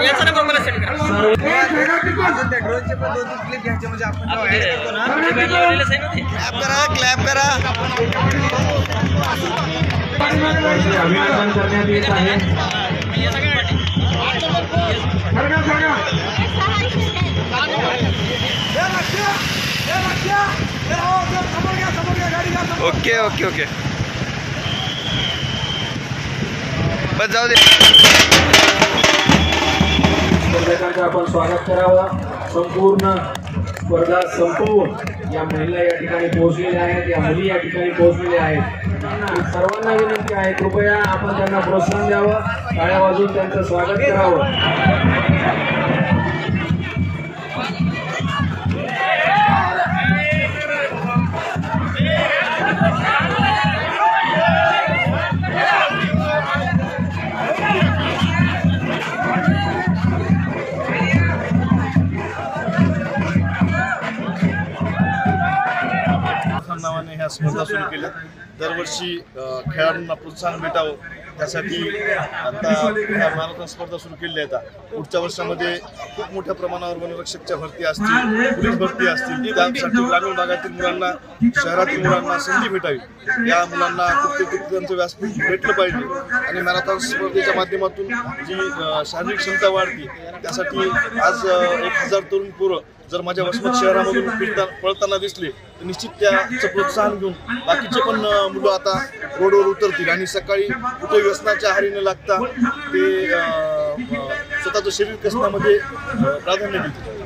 याचा नंबर मला सेंड करा. त्या ड्रोनचे पण 2-3 क्लिप घ्यायचे म्हणजे आपण क्लॅप करा. अभिनंदन करण्यात येत आहे. ओके ओके ओके बस जाऊ दे. स्पर्धकांचं आपण स्वागत करावं. संपूर्ण स्पर्धा संपवून या महिला या ठिकाणी पोहोचलेल्या आहेत, या मुली या ठिकाणी पोहोचलेल्या आहेत. सर्वांना विनंती आहे, कृपया आपण त्यांना प्रोत्साहन द्यावं, टाळ्या वाजवून त्यांचं स्वागत करावं. नावाने ह्या स्पर्धा सुरू केल्या. दरवर्षी खेळाडूंना प्रोत्साहन भेटावं त्यासाठी आता ह्या मॅरेथॉन स्पर्धा सुरू केल्या आहेत. पुढच्या वर्षामध्ये खूप मोठ्या प्रमाणावर वनरक्षकच्या भरती असतील, पोलीस भरती असतील. त्यासाठी ग्रामीण भागातील मुलांना, शहरातील मुलांना संधी भेटावी. या मुलांना कुठे त्यांचं व्यासपीठ भेटलं पाहिजे आणि मॅरेथॉन स्पर्धेच्या माध्यमातून जी शारीरिक क्षमता वाढते त्यासाठी आज 1000 तरुण पोरं जर माझ्या वसमत शहरामधून पळताना दिसले तर निश्चित त्याचं प्रोत्साहन घेऊन बाकीचे पण मुलं आता रोडवर उतरतील आणि सकाळी कुठे व्यसनाच्या आहारी न लागता ते स्वतःचं शरीर कसण्यामध्ये प्राधान्य देतील.